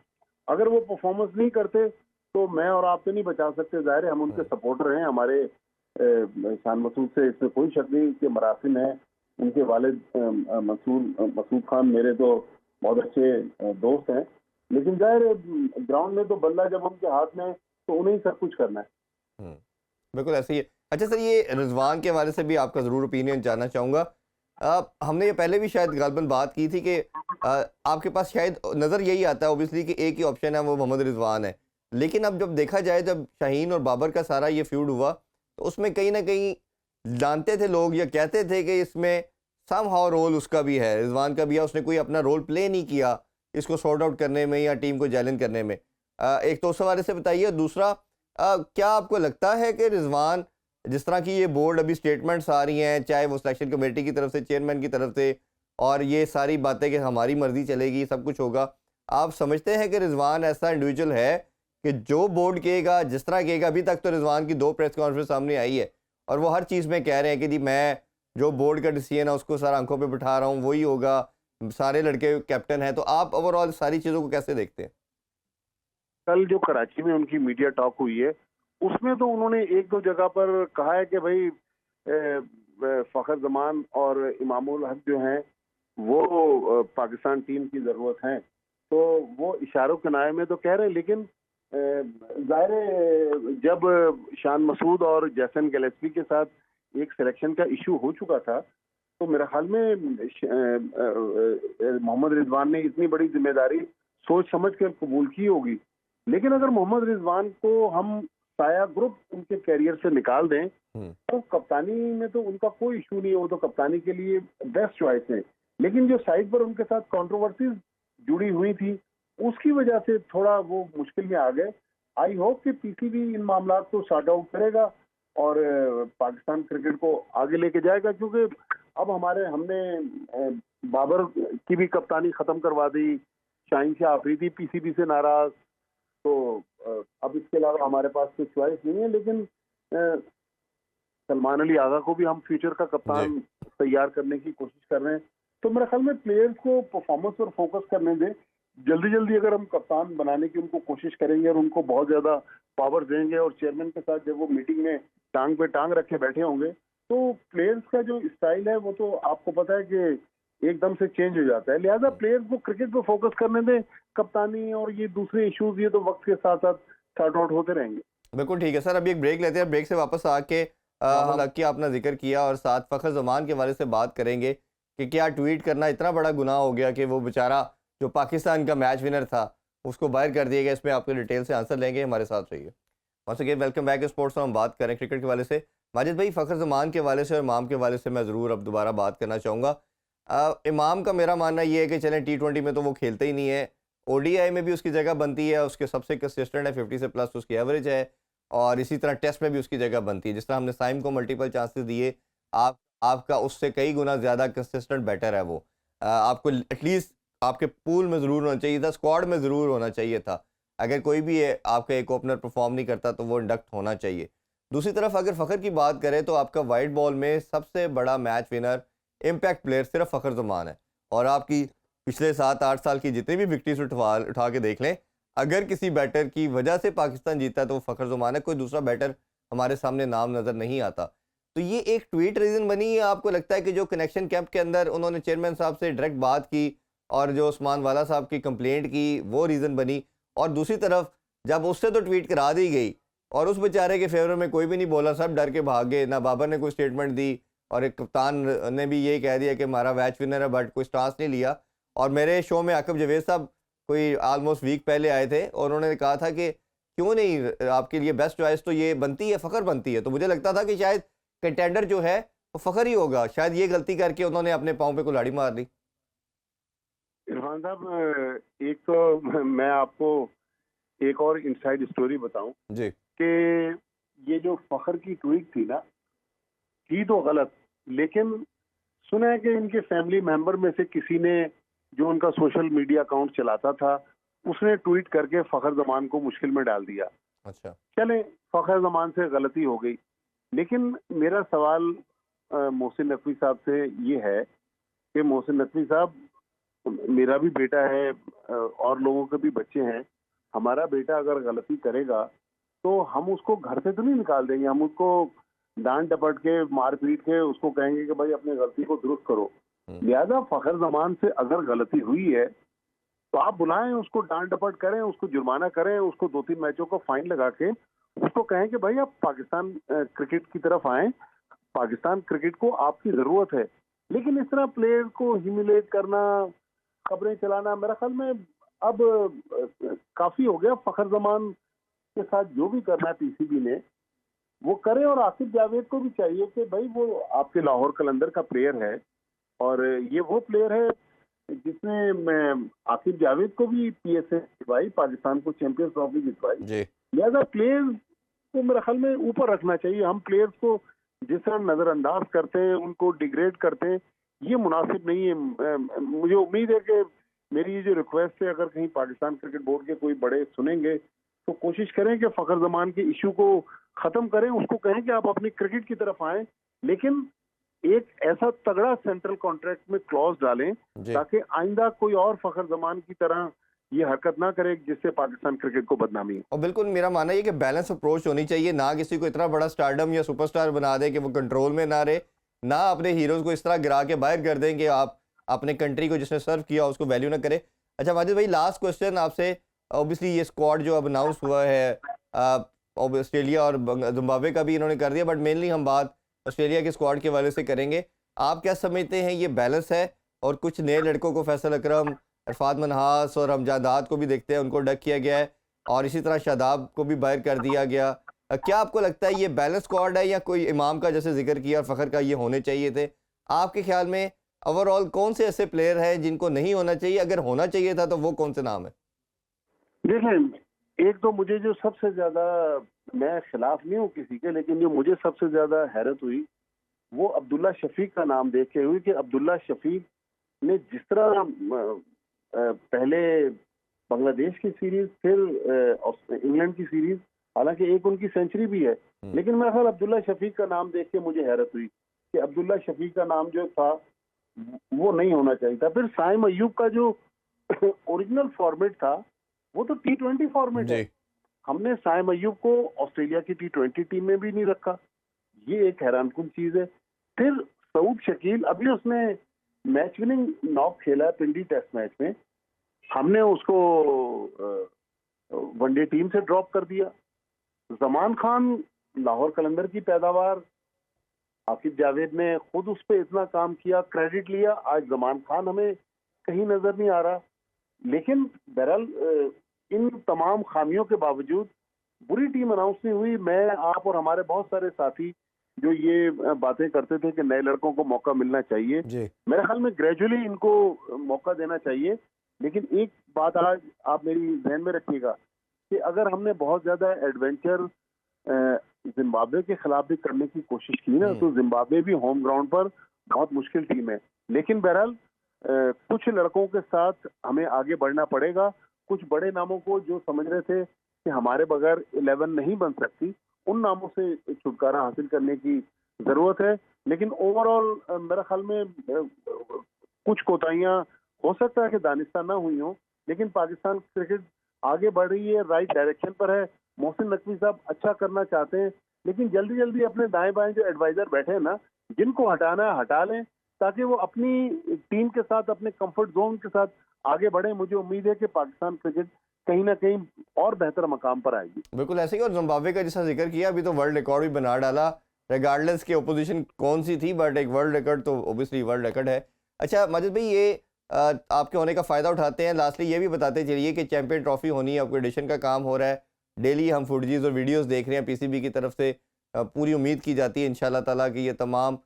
अगर वो परफॉर्मेंस नहीं करते तो मैं और आप तो नहीं बचा सकते, जाहिर है हम उनके सपोर्टर हैं, हमारे शान मसूद से इसमें कोई शक नहीं कि मरासिम है, उनके वालिद मसूद खान मेरे तो बहुत अच्छे दोस्त हैं, लेकिन जाहिर ग्राउंड में तो बल्ला जब उनके हाथ में तो उन्हें ही सब कुछ करना है। बिल्कुल ऐसे ही है। अच्छा सर, ये रिजवान के हवाले से भी आपका ज़रूर ओपिनियन जानना चाहूँगा। हमने ये पहले भी शायद गालबन बात की थी कि आपके पास शायद नज़र यही आता है ऑब्वियसली कि एक ही ऑप्शन है, वो मोहम्मद रिजवान है, लेकिन अब जब देखा जाए, जब शाहीन और बाबर का सारा ये फ्यूड हुआ, तो उसमें कहीं ना कहीं जानते थे लोग या कहते थे कि इसमें समहाउ रोल उसका भी है, रिजवान का भी है, उसने कोई अपना रोल प्ले नहीं किया इसको सॉर्ट आउट करने में या टीम को चैलेंज करने में। एक तो उस हवाले से बताइए। दूसरा, क्या आपको लगता है कि रिजवान जिस तरह की ये बोर्ड अभी स्टेटमेंट्स आ रही हैं, चाहे वो सिलेक्शन कमेटी की तरफ से, चेयरमैन की तरफ से, और ये सारी बातें कि हमारी मर्जी चलेगी, सब कुछ होगा, आप समझते हैं कि रिजवान ऐसा इंडिविजुअल है कि जो बोर्ड कहेगा, जिस तरह कहेगा? अभी तक तो रिजवान की 2 प्रेस कॉन्फ्रेंस सामने आई है और वो हर चीज़ में कह रहे हैं कि जी मैं जो बोर्ड का डिसीजन है उसको सर आंखों पे बिठा रहा हूँ, वही होगा, सारे लड़के कैप्टन हैं। तो आप ओवरऑल सारी चीज़ों को कैसे देखते हैं? कल जो कराची में उनकी मीडिया टॉक हुई है, उसमें तो उन्होंने एक दो जगह पर कहा है कि भाई फखर जमान और इमामुल हक जो हैं वो पाकिस्तान टीम की जरूरत है। तो वो इशारों किनारे में तो कह रहे हैं, लेकिन जाहिर है जब शान मसूद और जैसन गैलेस्पी के साथ एक सिलेक्शन का इशू हो चुका था, तो मेरे ख्याल में मोहम्मद रिजवान ने इतनी बड़ी जिम्मेदारी सोच समझ कर कबूल की होगी। लेकिन अगर मोहम्मद रिजवान को हम साया ग्रुप उनके कैरियर से निकाल दें, तो कप्तानी में तो उनका कोई इशू नहीं है, वो तो कप्तानी के लिए बेस्ट चॉइस है। लेकिन जो साइड पर उनके साथ कंट्रोवर्सीज जुड़ी हुई थी, उसकी वजह से थोड़ा वो मुश्किल में आ गए। आई होप कि पीसीबी इन मामला को सॉर्ट आउट करेगा और पाकिस्तान क्रिकेट को आगे लेके जाएगा, क्योंकि अब हमने बाबर की भी कप्तानी खत्म करवा दी, शाहीन शाह अफरीदी पीसीबी से नाराज, तो अब इसके अलावा हमारे पास कोई चॉइस नहीं है। लेकिन सलमान अली आगा को भी हम फ्यूचर का कप्तान तैयार करने की कोशिश कर रहे हैं। तो मेरे ख्याल में प्लेयर्स को परफॉर्मेंस पर फोकस करने दें। जल्दी जल्दी अगर हम कप्तान बनाने की उनको कोशिश करेंगे और उनको बहुत ज्यादा पावर देंगे और चेयरमैन के साथ जब वो मीटिंग में टांग पे टांग रखे बैठे होंगे, तो प्लेयर्स का जो स्टाइल है वो तो आपको पता है कि एकदम से चेंज हो जाता है। लिहाजा प्लेयर्स को क्रिकेट पे फोकस करने दें। कप्तानी और ये दूसरे इश्यूज ये तो वक्त के साथ साथ सॉर्ट आउट होते रहेंगे। बिल्कुल ठीक है सर, अभी एक ब्रेक लेते हैं, ब्रेक से वापस आके हाँ, हक की आपने जिक्र किया और साथ फ़खर ज़मान के बारे से बात करेंगे कि क्या ट्वीट करना इतना बड़ा गुनाह हो गया कि वो बेचारा जो पाकिस्तान का मैच विनर था उसको बाहर कर दिया गया। इसमें आपके डिटेल से आंसर लेंगे, हमारे साथ रहिए। Once again welcome back sports. हम बात करें क्रिकेट के वाले से, माजिद भाई फ़खर ज़मान के वाले से और इमाम के वाले से मैं ज़रूर अब दोबारा बात करना चाहूँगा। इमाम का मेरा मानना ये है कि चलें T20 में तो वो खेलते ही नहीं है, ओडीआई में भी उसकी जगह बनती है, उसके सबसे कंसिस्टेंट है, 50 से प्लस उसकी एवरेज है, और इसी तरह टेस्ट में भी उसकी जगह बनती है। जिस तरह हमने साइम को मल्टीपल चांसेस दिए, आपका उससे कई गुना ज़्यादा कंसिस्टेंट बैटर है वो। आपको एटलीस्ट आपके पूल में ज़रूर होना चाहिए था, स्क्वाड में ज़रूर होना चाहिए था। अगर कोई भी आपका एक ओपनर परफॉर्म नहीं करता तो वो इंडक्ट होना चाहिए। दूसरी तरफ अगर फ़खर की बात करें तो आपका वाइट बॉल में सबसे बड़ा मैच विनर, इम्पैक्ट प्लेयर सिर्फ फ़खर ज़मान है। और आपकी पिछले 7-8 साल की जितनी भी विक्ट्रीज उठा के देख लें, अगर किसी बैटर की वजह से पाकिस्तान जीता है तो वो फ़खर ज़मान है, कोई दूसरा बैटर हमारे सामने नाम नज़र नहीं आता। तो ये एक ट्वीट रीज़न बनी, या आपको लगता है कि जो कनेक्शन कैंप के अंदर उन्होंने चेयरमैन साहब से डायरेक्ट बात की और जो उस्मान वाला साहब की कंप्लेंट की वो रीज़न बनी? और दूसरी तरफ जब उससे तो ट्वीट करा दी गई और उस बेचारे के फेवर में कोई भी नहीं बोला, सब डर के भाग गए, ना बाबर ने कोई स्टेटमेंट दी और एक कप्तान ने भी यही कह दिया कि हमारा मैच विनर है, बट कोई स्टांस नहीं लिया। और मेरे शो में आकिब जावेद साहब कोई ऑलमोस्ट वीक पहले आए थे और उन्होंने कहा था कि क्यों नहीं, आपके लिए बेस्ट चॉइस तो ये बनती है, फ़खर बनती है। तो मुझे लगता था कि शायद कंटेंडर जो है वो फ़खर ही होगा, शायद ये गलती करके उन्होंने अपने पाँव पे कुल्हाड़ी मार ली। इरफान साहब, एक तो मैं आपको एक और इनसाइड स्टोरी बताऊं जी। कि ये जो फखर की ट्वीट थी ना, थी तो गलत, लेकिन सुना है कि इनके फैमिली मेंबर में से किसी ने, जो उनका सोशल मीडिया अकाउंट चलाता था, उसने ट्वीट करके फखर जमान को मुश्किल में डाल दिया। अच्छा। चले, फखर जमान से गलती हो गई, लेकिन मेरा सवाल मोहसिन नकवी साहब से ये है कि मोहसिन नकवी साहब, मेरा भी बेटा है और लोगों के भी बच्चे हैं। हमारा बेटा अगर गलती करेगा तो हम उसको घर से तो नहीं निकाल देंगे, हम उसको डांट डपट के मार पीट के उसको कहेंगे कि भाई अपनी गलती को दुरुस्त करो। लिहाजा फखर जमान से अगर गलती हुई है तो आप बुलाएं उसको, डांट डपट करें, उसको जुर्माना करें, उसको 2-3 मैचों का फाइन लगा के उसको कहें कि भाई आप पाकिस्तान क्रिकेट की तरफ आए, पाकिस्तान क्रिकेट को आपकी जरूरत है। लेकिन इस तरह प्लेयर को ह्यूमिलेट करना, खबरें चलाना, मेरा ख्याल में अब काफी हो गया। फखर जमान के साथ जो भी करना है पीसीबी ने वो करे, और आसिफ जावेद को भी चाहिए कि भाई वो आपके लाहौर कलंदर का प्लेयर है और ये वो प्लेयर है जिसने आसिफ जावेद को भी पीएसए जितवाई, पाकिस्तान को चैंपियंस ट्रॉफी जितवाई। जी। लिहाजा प्लेयर्स वो मेरे ख्याल में ऊपर रखना चाहिए। हम प्लेयर्स को जिस तरह नजरअंदाज करते हैं, उनको डिग्रेड करते हैं, ये मुनासिब नहीं है। मुझे उम्मीद है कि मेरी ये जो रिक्वेस्ट है, अगर कहीं पाकिस्तान क्रिकेट बोर्ड के कोई बड़े सुनेंगे तो कोशिश करें कि फखर जमान के इशू को खत्म करें, उसको कहें कि आप अपनी क्रिकेट की तरफ आएं, लेकिन एक ऐसा तगड़ा सेंट्रल कॉन्ट्रैक्ट में क्लॉज डालें जी। ताकि आइंदा कोई और फखर जमान की तरह ये हरकत ना करे जिससे पाकिस्तान क्रिकेट को बदनामी हो। और बिल्कुल मेरा मानना है कि बैलेंस अप्रोच होनी चाहिए, ना किसी को इतना बड़ा स्टारडम या सुपरस्टार बना दे कि वो कंट्रोल में ना रहे, ना अपने हीरोज़ को इस तरह गिरा के बाहर कर दें कि आप अपने कंट्री को जिसने सर्व किया उसको वैल्यू ना करे। अच्छा माजिद भाई, लास्ट क्वेश्चन आपसे, ऑब्वियसली ये स्क्वाड जो अब अनाउंस हुआ है, अब ऑस्ट्रेलिया और जिम्बाब्वे का भी इन्होंने कर दिया, बट मेनली हम बात ऑस्ट्रेलिया के स्क्वाड के वाले से करेंगे। आप क्या समझते हैं, ये बैलेंस है? और कुछ नए लड़कों को फैसल अकरम, इरफान मनहास और हमजादात को भी देखते हैं, उनको डक किया गया है, और इसी तरह शादाब को भी बाहर कर दिया गया। क्या आपको लगता है ये बैलेंस स्क्वाड है, या कोई इमाम का जैसे जिक्र किया और फ़खर का ये होने चाहिए थे? आपके ख्याल में ओवरऑल कौन से ऐसे प्लेयर हैं जिनको नहीं होना चाहिए? अगर होना चाहिए था तो वो कौन से नाम है? देखें, एक तो मुझे जो सबसे ज्यादा, मैं खिलाफ नहीं हूँ किसी के, लेकिन जो मुझे सबसे ज्यादा हैरत हुई वो अब्दुल्ला शफीक का नाम देख के हुई कि अब्दुल्ला शफीक ने जिस तरह पहले बांग्लादेश की सीरीज, फिर इंग्लैंड की सीरीज, हालांकि एक उनकी सेंचुरी भी है, लेकिन मेरा ख्याल अब्दुल्ला शफीक का नाम देख के मुझे हैरत हुई कि अब्दुल्ला शफीक का नाम जो था वो नहीं होना चाहिए था। फिर साइम अयूब का जो ओरिजिनल फॉर्मेट था वो तो T20 फॉर्मेट है। जी। हमने साइम अयूब को ऑस्ट्रेलिया की T20 टीम में भी नहीं रखा, ये एक हैरानकुन चीज है। फिर सऊद शकील, अभी उसने मैच विनिंग नॉक खेला है पिंडी टेस्ट मैच में, हमने उसको वनडे टीम से ड्रॉप कर दिया। जमान खान लाहौर कलंदर की पैदावार, आकिब जावेद ने खुद उस पर इतना काम किया, क्रेडिट लिया, आज जमान खान हमें कहीं नजर नहीं आ रहा। लेकिन बहरहाल इन तमाम खामियों के बावजूद बुरी टीम अनाउंस नहीं हुई। मैं, आप और हमारे बहुत सारे साथी जो ये बातें करते थे कि नए लड़कों को मौका मिलना चाहिए, जी। मेरे ख्याल में ग्रेजुअली इनको मौका देना चाहिए। लेकिन एक बात आज आप मेरी ध्यान में रखिएगा कि अगर हमने बहुत ज्यादा एडवेंचर जिम्बाब्वे के खिलाफ भी करने की कोशिश की ना, तो जिम्बाब्वे भी होम ग्राउंड पर बहुत मुश्किल टीम है। लेकिन बहरहाल कुछ लड़कों के साथ हमें आगे बढ़ना पड़ेगा। कुछ बड़े नामों को जो समझ रहे थे कि हमारे बगैर 11 नहीं बन सकती, उन नामों से छुटकारा हासिल करने की जरूरत है। लेकिन ओवरऑल मेरे ख्याल में कुछ कोताहियां हो सकता है कि दानिस्तान ना हुई हो, लेकिन पाकिस्तान क्रिकेट आगे बढ़ रही है, राइट डायरेक्शन पर है। मोहसिन नकवी साहब अच्छा करना चाहते हैं, लेकिन जल्दी जल्दी अपने दाएं बाएं जो एडवाइजर बैठे हैं ना, जिनको हटाना है हटा लें, ताकि वो अपनी टीम के साथ, अपने कंफर्ट जोन के साथ आगे बढ़े। मुझे उम्मीद है कि पाकिस्तान क्रिकेट कहीं ना कहीं और बेहतर मकाम पर आएगी। बिल्कुल ऐसे ही, और जिम्बाब्वे का जैसा जिक्र किया, अभी तो वर्ल्ड रिकॉर्ड भी बना डाला, रिगार्डलेस के ओपोजिशन कौन सी थी, बट एक वर्ल्ड रिकॉर्ड तो ओबियसली वर्ल्ड रिकॉर्ड है। अच्छा माजिद भाई, ये आपके होने का फ़ायदा उठाते हैं, लास्टली ये भी बताते चलिए कि चैंपियन ट्रॉफी होनी है, अपग्रेडेशन का काम हो रहा है, डेली हम फुटजीज और वीडियोस देख रहे हैं पीसीबी की तरफ से। पूरी उम्मीद की जाती है इंशाल्लाह ताला कि ये तमाम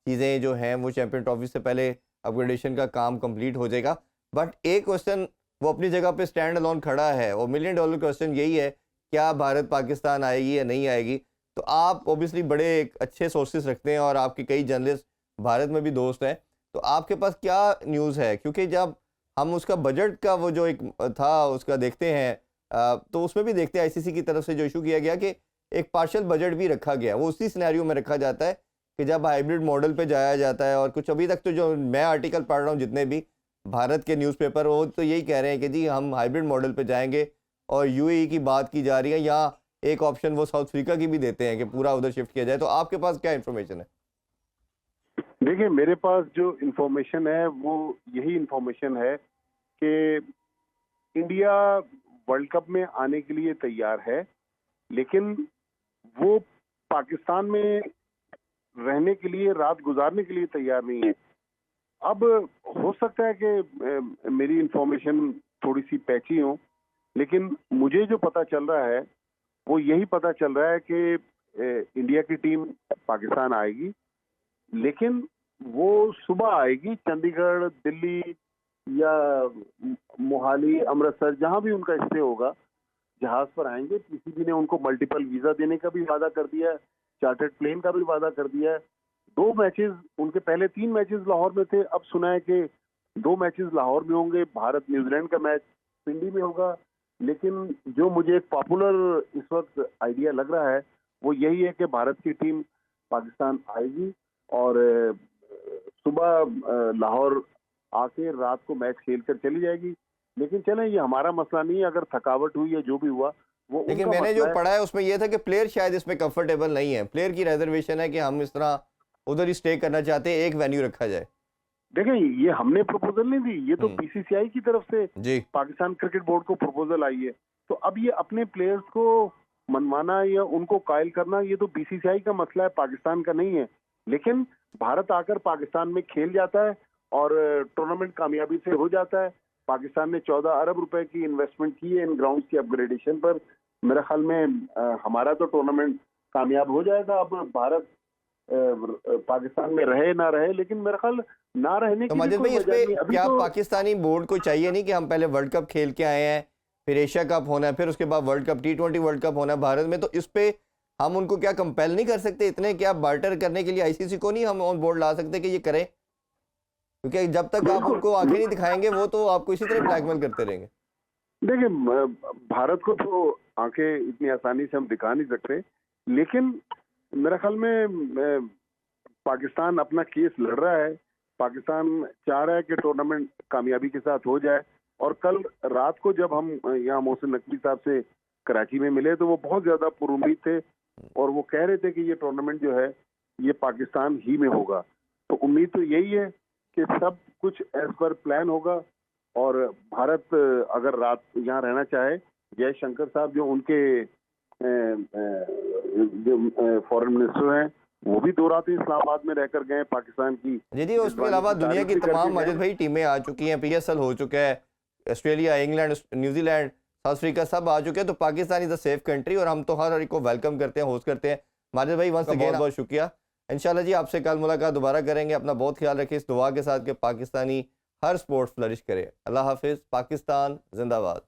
चीज़ें जो हैं वो चैंपियन ट्रॉफी से पहले अपग्रेडेशन का काम कंप्लीट हो जाएगा। बट एक क्वेश्चन वो अपनी जगह पे स्टैंड अलोन खड़ा है, और $1 मिलियन क्वेश्चन यही है, क्या भारत पाकिस्तान आएगी या नहीं आएगी? तो आप ऑब्वियसली बड़े एक अच्छे सोर्सेज रखते हैं, और आपके कई जर्नलिस्ट भारत में भी दोस्त हैं, तो आपके पास क्या न्यूज़ है? क्योंकि जब हम उसका बजट का वो जो एक था उसका देखते हैं, तो उसमें भी देखते हैं आईसीसी की तरफ से जो इशू किया गया कि एक पार्शियल बजट भी रखा गया, वो उसी सिनेरियो में रखा जाता है कि जब हाइब्रिड मॉडल पे जाया जाता है। और कुछ अभी तक तो जो मैं आर्टिकल पढ़ रहा हूँ, जितने भी भारत के न्यूज़पेपर, वो तो यही कह रहे हैं कि जी हम हाइब्रिड मॉडल पे जाएंगे, और यूएई की बात की जा रही है, या एक ऑप्शन वो साउथ अफ्रीका की भी देते हैं कि पूरा उधर शिफ्ट किया जाए। तो आपके पास क्या इन्फॉर्मेशन है? देखिए, मेरे पास जो इंफॉर्मेशन है वो यही इंफॉर्मेशन है कि इंडिया वर्ल्ड कप में आने के लिए तैयार है, लेकिन वो पाकिस्तान में रहने के लिए, रात गुजारने के लिए तैयार नहीं है। अब हो सकता है कि मेरी इंफॉर्मेशन थोड़ी सी पैची हो, लेकिन मुझे जो पता चल रहा है वो यही पता चल रहा है कि इंडिया की टीम पाकिस्तान आएगी, लेकिन वो सुबह आएगी, चंडीगढ़, दिल्ली या मोहाली, अमृतसर, जहां भी उनका स्टे होगा, जहाज पर आएंगे। पीसीबी ने उनको मल्टीपल वीजा देने का भी वादा कर दिया है, चार्टर्ड प्लेन का भी वादा कर दिया है। 2 मैचेस, उनके पहले 3 मैचेस लाहौर में थे, अब सुना है कि 2 मैचेस लाहौर में होंगे। भारत न्यूजीलैंड का मैच पिंडी में होगा। लेकिन जो मुझे एक पॉपुलर इस वक्त आइडिया लग रहा है वो यही है कि भारत की टीम पाकिस्तान आएगी और सुबह लाहौर आके रात को मैच खेल कर चली जाएगी। लेकिन चलें, ये हमारा मसला नहीं है। अगर थकावट हुई या जो भी हुआ वो लेकिन उनका मैंने मसला जो है। पढ़ा है उसमें यह था कि प्लेयर शायद इसमें कंफर्टेबल नहीं है, प्लेयर की रिजर्वेशन है कि हम इस तरह उधर ही स्टे करना चाहते हैं, एक वेन्यू रखा जाए। देखें, ये हमने प्रपोजल नहीं दी, ये तो बीसीसीआई की तरफ से जी पाकिस्तान क्रिकेट बोर्ड को प्रपोजल आई है। तो अब ये अपने प्लेयर्स को मनवाना या उनको कायल करना, ये तो बीसीसीआई का मसला है, पाकिस्तान का नहीं है। लेकिन भारत आकर पाकिस्तान में खेल जाता है और टूर्नामेंट कामयाबी से हो जाता है। पाकिस्तान ने 14 अरब रुपए की इन्वेस्टमेंट की है इन ग्राउंड्स की अपग्रेडेशन पर। मेरे ख्याल में हमारा तो टूर्नामेंट कामयाब हो जाएगा। अब भारत पाकिस्तान में रहे ना रहे, लेकिन मेरे ख्याल ना रहने तो की भी माजिद कोई भाई, इस वजह पे नहीं। अभी क्या तो पाकिस्तानी बोर्ड को चाहिए नहीं कि हम पहले वर्ल्ड कप खेल के आए हैं, फिर एशिया कप होना है, फिर उसके बाद world cup T20 world cup होना है भारत में, तो इस पे हम उनको क्या कंपेल नहीं कर सकते इतने? क्या बार्टर करने के लिए आईसीसी को नहीं हम ऑन बोर्ड ला सकते कि ये करें? क्योंकि जब तक आप बिल्कुल, उनको आंखें नहीं दिखाएंगे वो तो आपको इसी तरह ब्लैकमेल करते रहेंगे। देखिए, भारत को तो आंखें इतनी आसानी से हम दिखा नहीं सकते। लेकिन मेरे ख्याल में पाकिस्तान अपना केस लड़ रहा है। पाकिस्तान चाह रहा है कि टूर्नामेंट कामयाबी के साथ हो जाए। और कल रात को जब हम यहाँ मोहसिन नकवी साहब से कराची में मिले तो वो बहुत ज्यादा पुरुम्मीद थे और वो कह रहे थे कि ये टूर्नामेंट जो है ये पाकिस्तान ही में होगा। तो उम्मीद तो यही है कि सब कुछ एज पर प्लान होगा और भारत अगर रात यहाँ रहना चाहे, जयशंकर साहब जो उनके जो फॉरेन मिनिस्टर हैं वो भी 2 रातें इस्लामाबाद में रहकर गए पाकिस्तान की। जी उसके अलावा दुनिया की तमाम माजिद भाई टीमें आ चुकी हैं, PSL हो चुका है, Australia, England, New Zealand, south Africa सब आ चुके हैं। तो Pakistan is a safe country और हम तो हर एक को वेलकम करते हैं, होस्ट करते हैं। माजिद भाई वंस अगेन बहुत शुक्रिया। इंशाल्लाह जी आपसे कल मुलाकात दोबारा करेंगे। अपना बहुत ख्याल रखिए इस दुआ के साथ कि पाकिस्तानी हर स्पोर्ट्स फ्लरिश करे। अल्लाह हाफिज़। पाकिस्तान जिंदाबाद।